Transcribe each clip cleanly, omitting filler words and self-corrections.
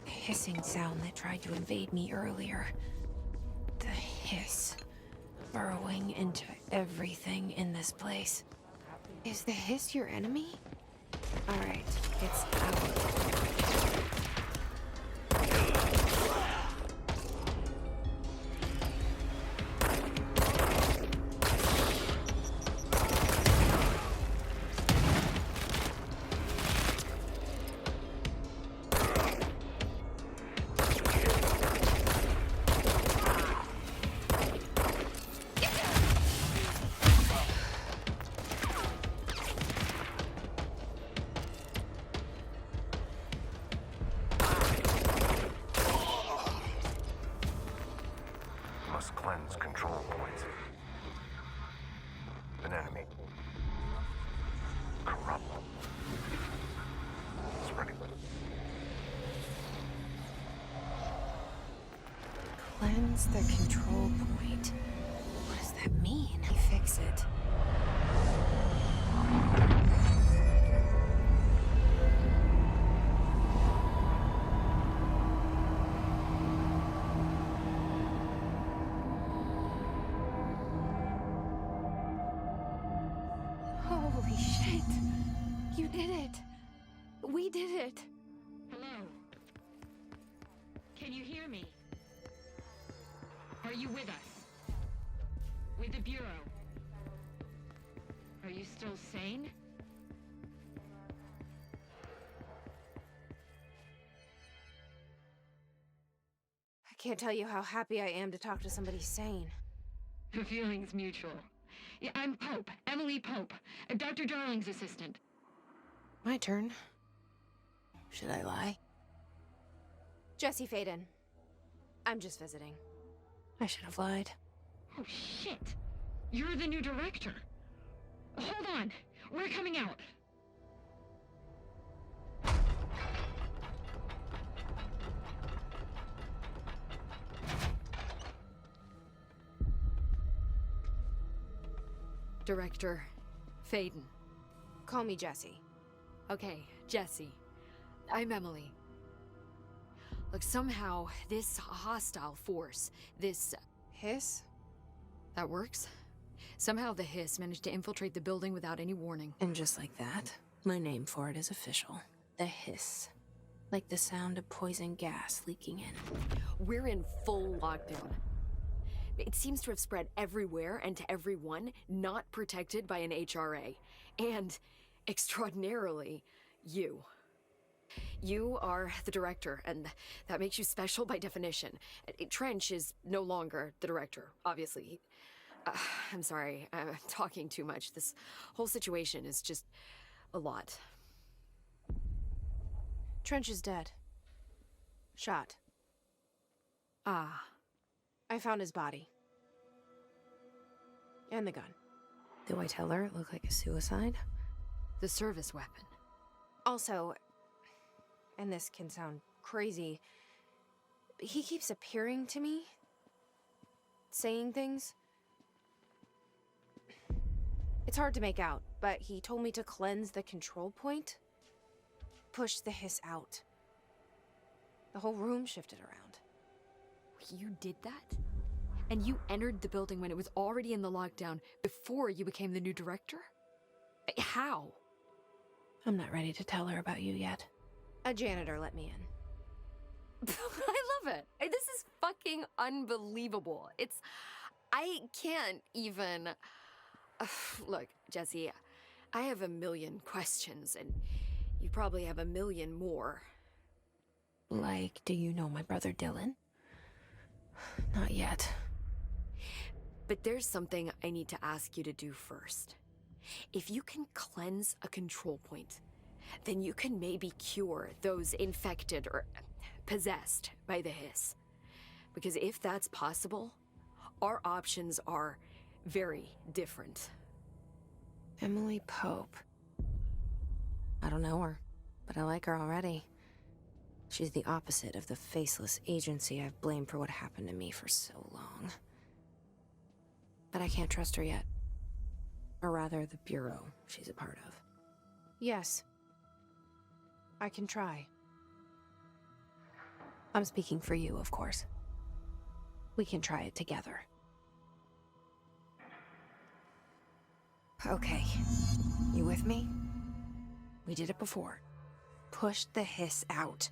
The hissing sound that tried to invade me earlier. The hiss. Burrowing into everything in this place. Is the hiss your enemy? Alright, it's out. Must cleanse control points. An enemy. Corrupt. Spreading. Cleanse the control point. What does that mean? Fix it. Holy shit! You did it! We did it! Hello? Can you hear me? Are you with us? With the Bureau? Are you still sane? I can't tell you how happy I am to talk to somebody sane. The feeling's mutual. Yeah, I'm Pope, Emily Pope, Dr. Darling's assistant. My turn. Should I lie? Jesse Faden. I'm just visiting. I should have lied. Oh, shit. You're the new director. Hold on. We're coming out. Director Faden. Call me Jesse. Okay, Jesse. I'm Emily. Look, somehow, this hostile force, this... Hiss? that works? Somehow the hiss managed to infiltrate the building without any warning. And just like that, my name for it is official. The hiss. Like the sound of poison gas leaking in. We're in full lockdown. It seems to have spread everywhere and to everyone, not protected by an HRA. And, extraordinarily, you. You are the director, and that makes you special by definition. Trench is no longer the director, obviously. I'm sorry, I'm talking too much. This whole situation is just a lot. Trench is dead. Shot. Ah. I found his body. And the gun. Do I tell her it looked like a suicide? The service weapon. Also, and this can sound crazy, he keeps appearing to me, saying things. It's hard to make out, but he told me to cleanse the control point, push the hiss out. The whole room shifted around. You did that? And you entered the building when it was already in the lockdown before you became the new director? How? I'm not ready to tell her about you yet. A janitor let me in. I love it. This is fucking unbelievable. I can't even... Look, Jesse, I have a million questions, and you probably have a million more. Like, do you know my brother Dylan? Not yet. But there's something I need to ask you to do first. If you can cleanse a control point, then you can maybe cure those infected or possessed by the hiss. Because if that's possible, our options are very different. Emily Pope. I don't know her, but I like her already. She's the opposite of the faceless agency I've blamed for what happened to me for so long. but I can't trust her yet. Or rather, the Bureau she's a part of. Yes. I can try. I'm speaking for you, of course. We can try it together. Okay. You with me? We did it before. Push the hiss out.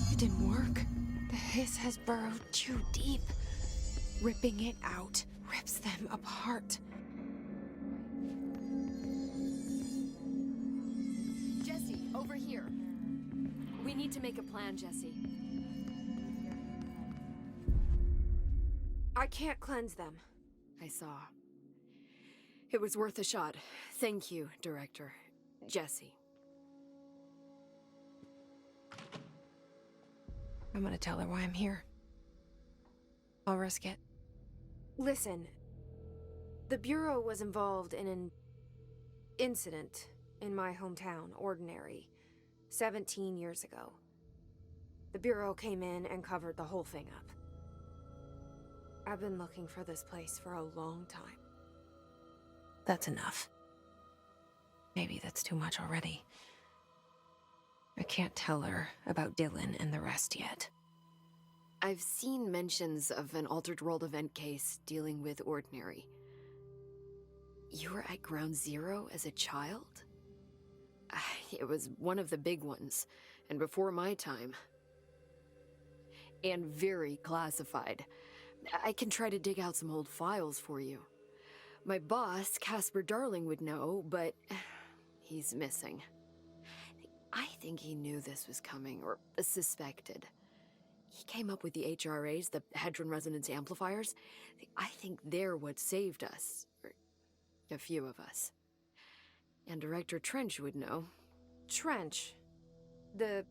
It didn't work. The hiss has burrowed too deep. Ripping it out rips them apart. Jesse, over here. We need to make a plan, Jesse. I can't cleanse them. I saw. It was worth a shot. Thank you, Director. Jesse. I'm gonna tell her why I'm here. I'll risk it. Listen, the Bureau was involved in an incident in my hometown, Ordinary, 17 years ago. The Bureau came in and covered the whole thing up. I've been looking for this place for a long time. That's enough. Maybe that's too much already. I can't tell her about Dylan and the rest yet. I've seen mentions of an Altered World event case dealing with Ordinary. You were at Ground Zero as a child? It was one of the big ones, and before my time. And very classified. I can try to dig out some old files for you. My boss, Casper Darling, would know, but he's missing. I think he knew this was coming, or suspected. He came up with the HRAs, the Hadron Resonance Amplifiers. I think they're what saved us. Or a few of us. And Director Trench would know. Trench? The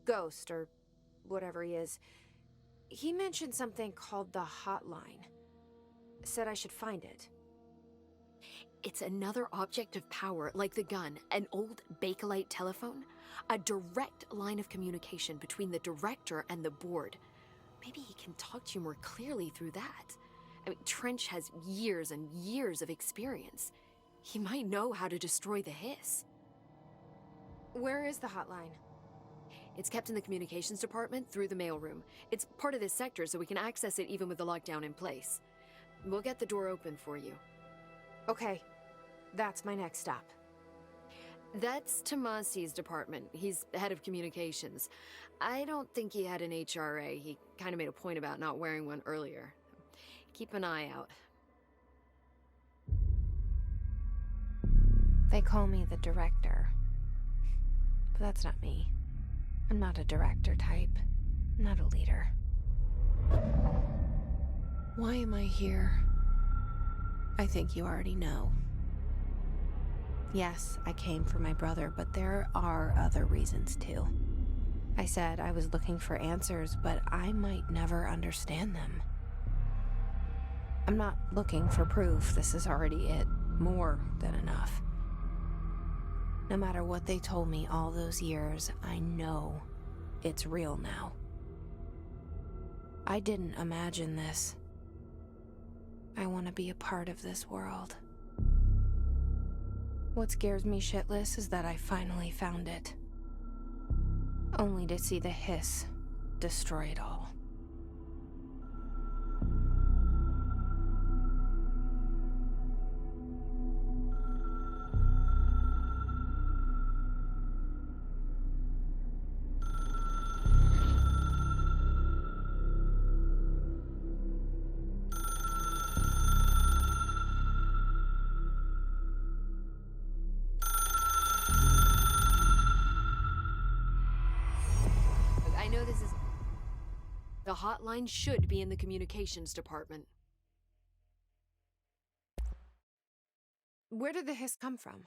ghost, or whatever he is. He mentioned something called the Hotline. Said I should find it. It's another object of power, like the gun, an old Bakelite telephone. A direct line of communication between the director and the board. Maybe he can talk to you more clearly through that. I mean, Trench has years and years of experience. He might know how to destroy the hiss. Where is the hotline? It's kept in the communications department through the mailroom. It's part of this sector, so we can access it even with the lockdown in place. We'll get the door open for you. Okay, that's my next stop. That's Tomasi's department. He's head of communications. I don't think he had an HRA. He kind of made a point about not wearing one earlier. Keep an eye out. They call me the director. But that's not me. I'm not a director type. I'm not a leader. Why am I here? I think you already know. Yes, I came for my brother, but there are other reasons too. I said I was looking for answers, but I might never understand them. I'm not looking for proof. This is already it. More than enough. No matter what they told me all those years, I know it's real now. I didn't imagine this. I want to be a part of this world. What scares me shitless is that I finally found it. Only to see the hiss destroy it all. Look, I know this is... The hotline should be in the communications department. Where did the hiss come from?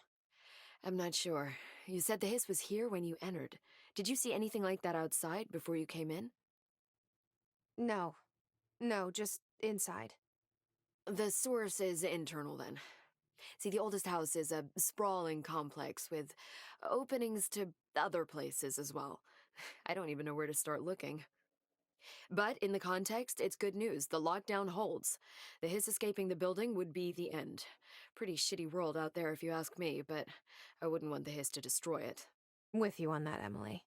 I'm not sure. You said the hiss was here when you entered. Did you see anything like that outside before you came in? No. No, just inside. The source is internal, then. See, the oldest house is a sprawling complex with openings to other places as well. I don't even know where to start looking. But in the context, it's good news. The lockdown holds. The hiss escaping the building would be the end. Pretty shitty world out there if you ask me, but I wouldn't want the hiss to destroy it. With you on that, Emily.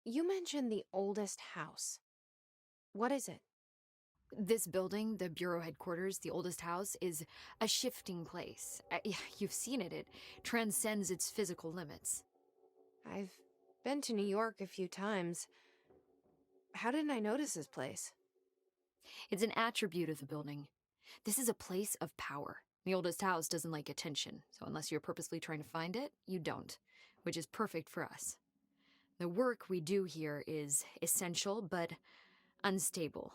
You mentioned the oldest house. What is it? This building, the Bureau headquarters, the oldest house, is a shifting place. Yeah, you've seen it. It transcends its physical limits. I've been to New York a few times. How didn't I notice this place? It's an attribute of the building. This is a place of power. The oldest house doesn't like attention, so unless you're purposely trying to find it, you don't, which is perfect for us. The work we do here is essential, but unstable.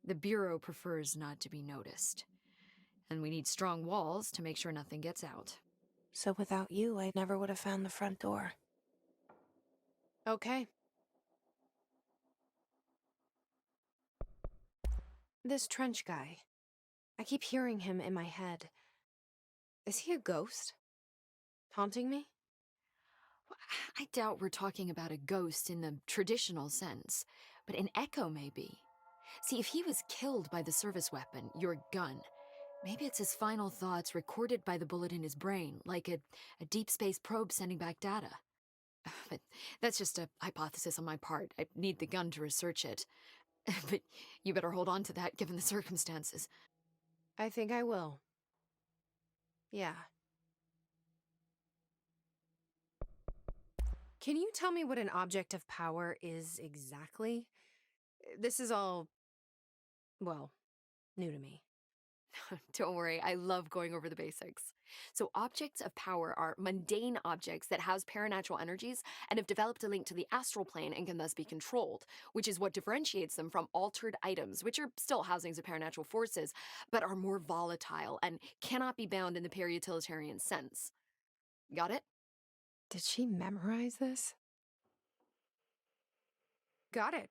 The Bureau prefers not to be noticed. And we need strong walls to make sure nothing gets out. So without you, I never would have found the front door. Okay. This Trench guy. I keep hearing him in my head. Is he a ghost? Haunting me? I doubt we're talking about a ghost in the traditional sense, but an echo maybe. See, if he was killed by the service weapon, your gun, maybe it's his final thoughts recorded by the bullet in his brain, like a deep space probe sending back data. But that's just a hypothesis on my part. I need the gun to research it. But you better hold on to that given the circumstances. I think I will. Yeah. Can you tell me what an object of power is exactly? This is all, well, new to me. Don't worry, I love going over the basics. So objects of power are mundane objects that house paranatural energies and have developed a link to the astral plane and can thus be controlled, which is what differentiates them from altered items, which are still housings of paranatural forces, but are more volatile and cannot be bound in the peri-utilitarian sense. Got it? Did she memorize this? Got it.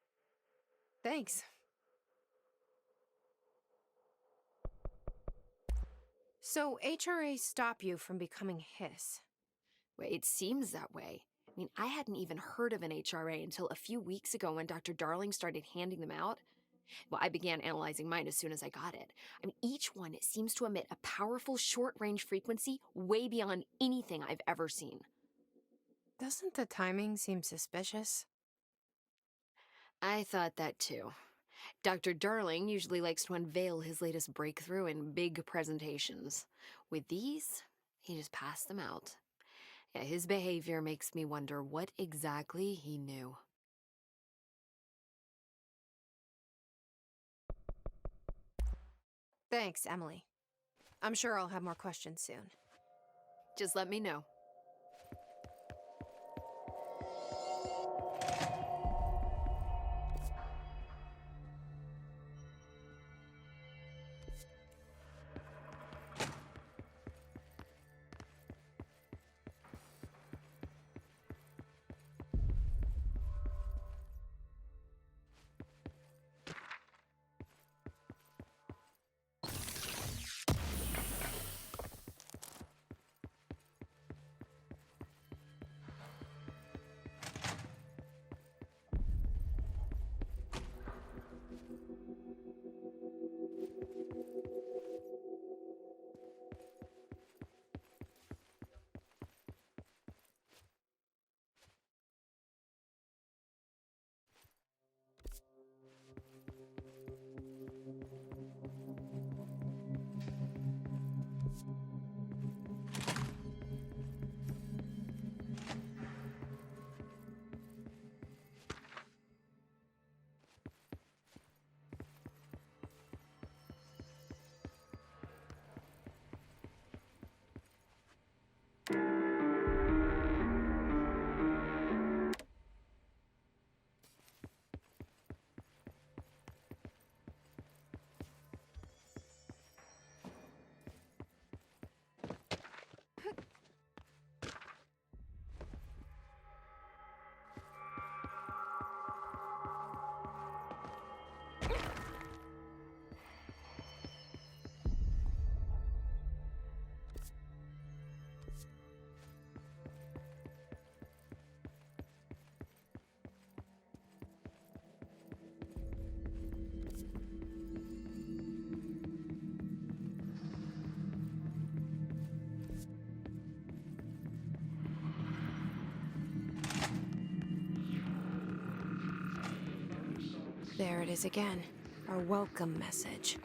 Thanks. So, HRA stop you from becoming Hiss? Well, it seems that way. I mean, I hadn't even heard of an HRA until a few weeks ago when Dr. Darling started handing them out. Well, I began analyzing mine as soon as I got it. I mean, each one seems to emit a powerful short-range frequency way beyond anything I've ever seen. Doesn't the timing seem suspicious? I thought that too. Dr. Darling usually likes to unveil his latest breakthrough in big presentations. With these, he just passed them out. Yeah, his behavior makes me wonder what exactly he knew. Thanks, Emily. I'm sure I'll have more questions soon. Just let me know. is again. Our welcome message.